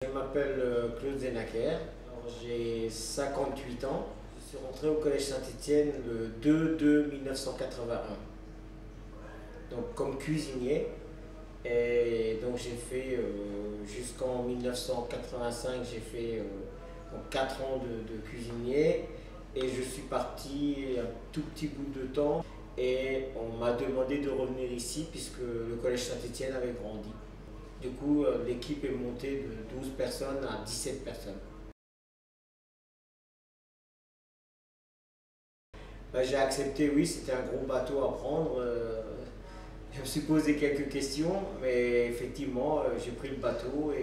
Je m'appelle Claude Zenaker, j'ai 58 ans. Je suis rentré au Collège Saint-Étienne le 2/2/1981, donc comme cuisinier. Et donc j'ai fait jusqu'en 1985, j'ai fait 4 ans de cuisinier. Et je suis parti un tout petit bout de temps et on m'a demandé de revenir ici puisque le Collège Saint-Étienne avait grandi. Du coup, l'équipe est montée de 12 personnes à 17 personnes. J'ai accepté, oui, c'était un gros bateau à prendre. Je me suis posé quelques questions, mais effectivement, j'ai pris le bateau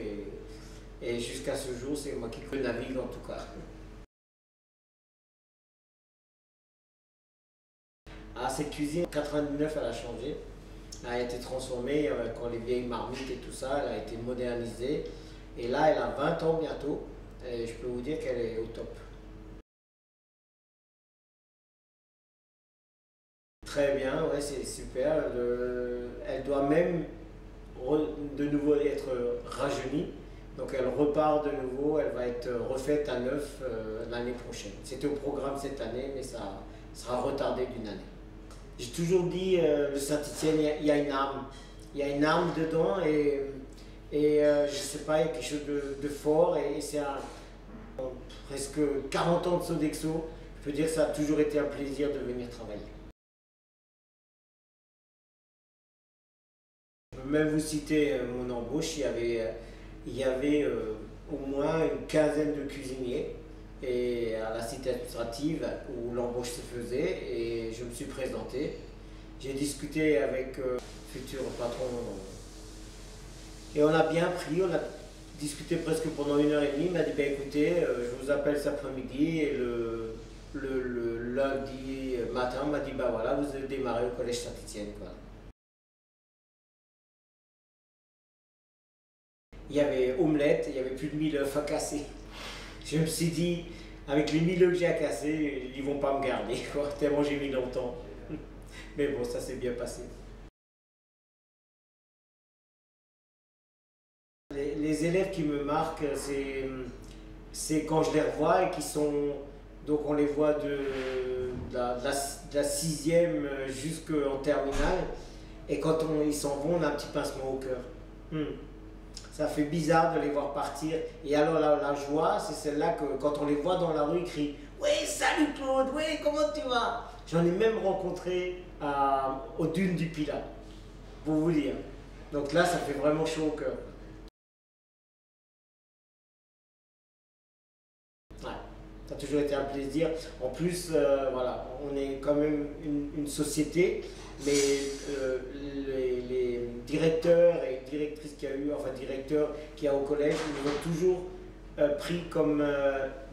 et jusqu'à ce jour, c'est moi qui navigue en tout cas. Ah, cette cuisine, en 99, elle a changé. Elle a été transformée quand les vieilles marmites et tout ça, elle a été modernisée. Et là, elle a 20 ans bientôt. Et je peux vous dire qu'elle est au top. Très bien, ouais, c'est super. Elle doit même de nouveau être rajeunie. Donc elle repart de nouveau, elle va être refaite à neuf l'année prochaine. C'était au programme cette année, mais ça sera retardé d'une année. J'ai toujours dit, le Saint-Étienne, il y a une âme. Il y a une âme dedans et je sais pas, il y a quelque chose de fort et c'est presque 40 ans de Sodexo. Je peux dire que ça a toujours été un plaisir de venir travailler. Je peux même vous citer mon embauche, il y avait au moins une quinzaine de cuisiniers et à la cité administrative où l'embauche se faisait et je me suis présenté. J'ai discuté avec le futur patron et on a bien pris, on a discuté presque pendant 1 heure et demie. Il m'a dit ben, écoutez, je vous appelle cet après-midi et le lundi matin, on m'a dit ben voilà, vous allez démarrer au Collège Saint-Étienne. Il y avait omelette, il y avait plus de 1000 œufs à casser. Je me suis dit, avec les 1000 œufs que j'ai à casser, ils vont pas me garder, quoi, tellement j'ai mis longtemps. Mais bon, ça s'est bien passé. Les élèves qui me marquent, c'est quand je les revois et qui sont. Donc on les voit de la 6e jusqu'en terminale. Et quand ils s'en vont, on a un petit pincement au cœur. Ça fait bizarre de les voir partir. Et alors la joie, c'est celle-là que quand on les voit dans la rue, ils crient « Oui, salut Claude, oui, comment tu vas ?» J'en ai même rencontré aux dunes du Pilat, pour vous dire. Donc là, ça fait vraiment chaud au cœur. Ouais, ça a toujours été un plaisir. En plus, voilà, on est quand même une société, mais les directeurs et directrices qu'il y a eu, enfin directeurs qu'il y a au collège, ils nous ont toujours pris comme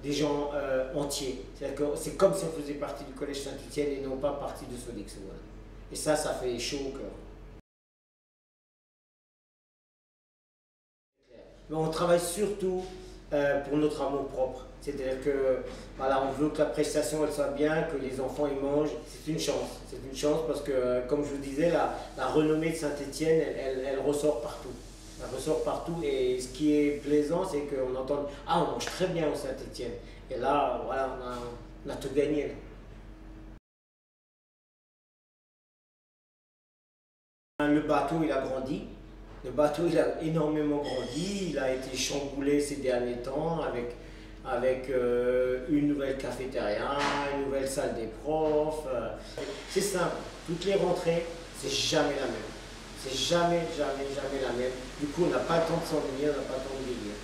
des gens entiers. C'est-à-dire que c'est comme si on faisait partie du Collège Saint-Étienne et non pas partie de Sodexo. Voilà. Et ça fait chaud au cœur. Mais on travaille surtout pour notre amour propre. C'est-à-dire que voilà, on veut que la prestation elle soit bien, que les enfants ils mangent. C'est une chance. C'est une chance parce que, comme je vous disais, la renommée de Saint-Étienne, elle ressort partout. Elle ressort partout et ce qui est plaisant, c'est qu'on entend « Ah, on mange très bien au Saint-Étienne ». Et là, voilà, on a tout gagné. Là. Le bateau, il a grandi. Le bateau, il a énormément grandi. Il a été chamboulé ces derniers temps avec une nouvelle cafétéria, une nouvelle salle des profs. C'est simple, toutes les rentrées, c'est jamais la même. C'est jamais la même. Du coup, on n'a pas le temps de s'ennuyer, on n'a pas le temps de vieillir.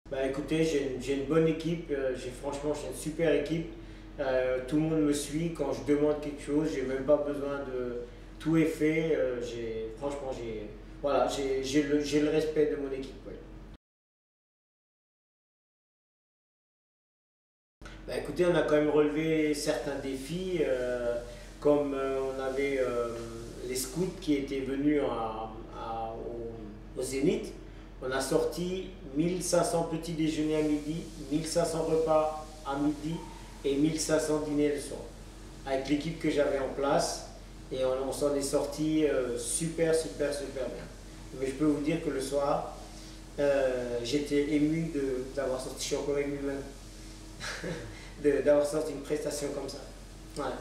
Bah, écoutez, j'ai une bonne équipe, franchement, j'ai une super équipe. Tout le monde me suit quand je demande quelque chose, j'ai même pas besoin de. Tout est fait. Franchement, voilà, j'ai le respect de mon équipe. Ouais. Bah, écoutez, on a quand même relevé certains défis, comme on avait les scouts qui étaient venus au Zénith. On a sorti 1500 petits déjeuners à midi, 1500 repas à midi et 1500 dîners le soir. Avec l'équipe que j'avais en place, et on s'en est sorti super bien. Mais je peux vous dire que le soir, j'étais ému d'avoir sorti, je suis encore ému même, d'avoir sorti une prestation comme ça. Voilà.